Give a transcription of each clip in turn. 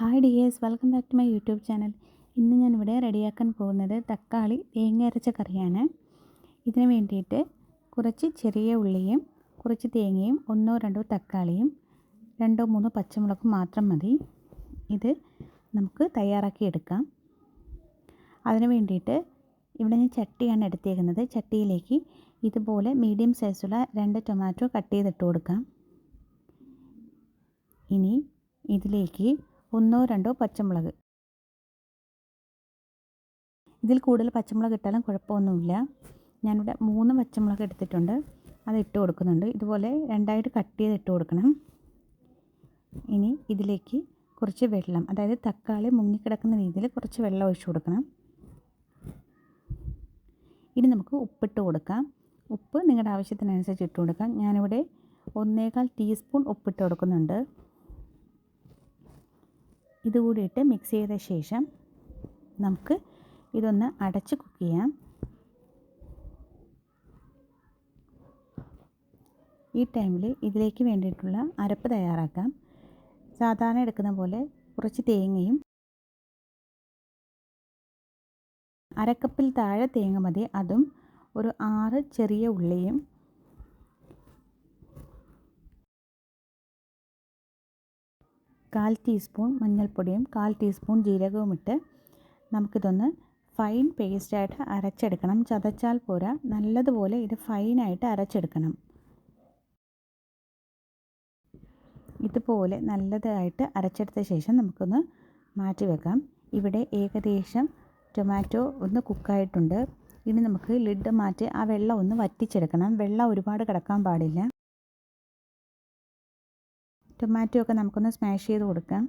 Hi dears, welcome back to my YouTube channel. ഇന്ന് ഞാനിവിടെ റെഡിയാക്കാൻ പോകുന്നത് തക്കാളി തേങ്ങ അരച്ച കറിയാണ്. ഇതിന് വേണ്ടിയിട്ട് കുറച്ച് ചെറിയ ഉള്ളിയും കുറച്ച് തേങ്ങയും 1-2 തക്കാളിയും 2-3 പച്ചമുളകും മാത്രം മതി. ഇത് നമുക്ക് തയ്യാറാക്കി എടുക്കാം. അതിന് വേണ്ടിയിട്ട് ഇവിടെ ഞാൻ ചട്ടിയാണ് എടുത്തേക്കുന്നത്. ചട്ടിയിലേക്ക് ഇതുപോലെ മീഡിയം സൈസുള്ള 2 ടൊമാറ്റോ കട്ട് ചെയ്തിട്ട് കൊടുക്കാം. ഇനി ഇതിലേക്ക് 1-2 പച്ചമുളക്. ഇതിൽ കൂടുതൽ പച്ചമുളക് ഇട്ടാലും കുഴപ്പമൊന്നുമില്ല. ഞാനിവിടെ 3 പച്ചമുളക് എടുത്തിട്ടുണ്ട്, അത് ഇട്ട് കൊടുക്കുന്നുണ്ട്. ഇതുപോലെ 2ആയിട്ട് കട്ട് ചെയ്ത് ഇട്ട് കൊടുക്കണം. ഇനി ഇതിലേക്ക് കുറച്ച് വെള്ളം, അതായത് തക്കാളി മുങ്ങിക്കിടക്കുന്ന രീതിയിൽ കുറച്ച് വെള്ളം ഒഴിച്ചു കൊടുക്കണം. ഇനി നമുക്ക് ഉപ്പിട്ട് കൊടുക്കാം. ഉപ്പ് നിങ്ങളുടെ ആവശ്യത്തിനനുസരിച്ച് ഇട്ട് കൊടുക്കാം. ഞാനിവിടെ 1/4 ടീസ്പൂൺ ഉപ്പിട്ട് കൊടുക്കുന്നുണ്ട്. ഇതുകൂടി ഇട്ട് മിക്സ് ചെയ്ത ശേഷം നമുക്ക് ഇതൊന്ന് അടച്ച് കുക്ക് ചെയ്യാം. ഈ ടൈമിൽ ഇതിലേക്ക് വേണ്ടിയിട്ടുള്ള അരപ്പ് തയ്യാറാക്കാം. സാധാരണ എടുക്കുന്ന പോലെ കുറച്ച് തേങ്ങയും, അരക്കപ്പിൽ താഴെ തേങ്ങ മതി, അതും ഒരു 6 ചെറിയ ഉള്ളിയും, കാൽ ടീസ്പൂൺ മഞ്ഞൾപ്പൊടിയും 1/4 ടീസ്പൂൺ ജീരകവും ഇട്ട് നമുക്കിതൊന്ന് ഫൈൻ പേസ്റ്റായിട്ട് അരച്ചെടുക്കണം. ചതച്ചാൽ പോരാ, നല്ലതുപോലെ ഇത് ഫൈനായിട്ട് അരച്ചെടുക്കണം. ഇതുപോലെ നല്ലതായിട്ട് അരച്ചെടുത്ത ശേഷം നമുക്കൊന്ന് മാറ്റി വെക്കാം. ഇവിടെ ഏകദേശം ടൊമാറ്റോ ഒന്ന് കുക്കായിട്ടുണ്ട്. ഇനി നമുക്ക് ലിഡ് മാറ്റി ആ വെള്ളം ഒന്ന് വറ്റിച്ചെടുക്കണം. വെള്ളം ഒരുപാട് കിടക്കാൻ പാടില്ല. ടൊമാറ്റോ ഒക്കെ നമുക്കൊന്ന് സ്മാഷ് ചെയ്ത് കൊടുക്കാം.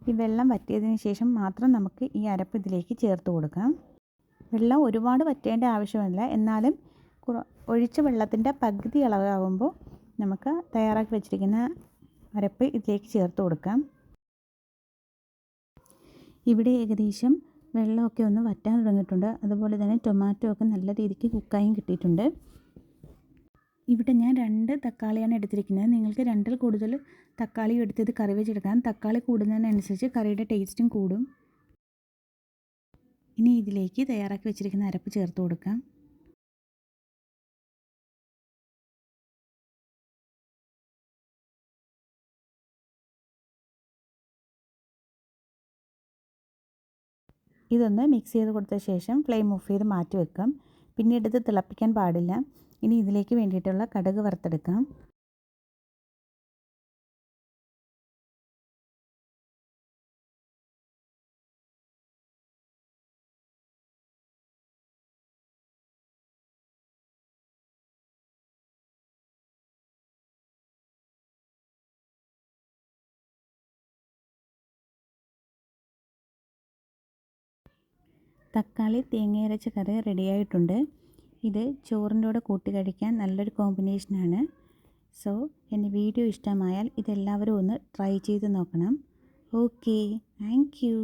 ഈ വെള്ളം വറ്റിയതിന് ശേഷം മാത്രം നമുക്ക് ഈ അരപ്പ് ഇതിലേക്ക് ചേർത്ത് കൊടുക്കാം. വെള്ളം ഒരുപാട് വറ്റേണ്ട ആവശ്യമില്ല, എന്നാലും ഒഴിച്ച വെള്ളത്തിൻ്റെ പകുതി അളവാകുമ്പോൾ നമുക്ക് തയ്യാറാക്കി വെച്ചിരിക്കുന്ന അരപ്പ് ഇതിലേക്ക് ചേർത്ത് കൊടുക്കാം. ഇവിടെ ഏകദേശം വെള്ളമൊക്കെ ഒന്ന് വറ്റാൻ തുടങ്ങിയിട്ടുണ്ട്. അതുപോലെ തന്നെ ടൊമാറ്റോ ഒക്കെ നല്ല രീതിക്ക് കുക്കായും കിട്ടിയിട്ടുണ്ട്. ഇവിടെ ഞാൻ 2 തക്കാളിയാണ് എടുത്തിരിക്കുന്നത്. നിങ്ങൾക്ക് 2-ൽ കൂടുതൽ തക്കാളി എടുത്തത് കറി വെച്ചെടുക്കാം. തക്കാളി കൂടുന്നതിനനുസരിച്ച് കറിയുടെ ടേസ്റ്റും കൂടും. ഇനി ഇതിലേക്ക് തയ്യാറാക്കി വെച്ചിരിക്കുന്ന അരപ്പ് ചേർത്ത് കൊടുക്കാം. ഇതൊന്ന് മിക്സ് ചെയ്ത് കൊടുത്ത ശേഷം ഫ്ലെയിം ഓഫ് ചെയ്ത് മാറ്റി വെക്കാം. പിന്നീട് ഇത് തിളപ്പിക്കാൻ പാടില്ല. ഇനി ഇതിലേക്ക് വേണ്ടിയിട്ടുള്ള കടുക് വറുത്തെടുക്കാം. തക്കാളി തേങ്ങ അരച്ച കറി റെഡിയായിട്ടുണ്ട്. ഇത് ചോറിൻ്റെ കൂടെ കൂട്ടി കഴിക്കാൻ നല്ലൊരു കോമ്പിനേഷനാണ്. സോ എൻ്റെ വീഡിയോ ഇഷ്ടമായാൽ ഇതെല്ലാവരും ഒന്ന് ട്രൈ ചെയ്ത് നോക്കണം. Okay, thank you.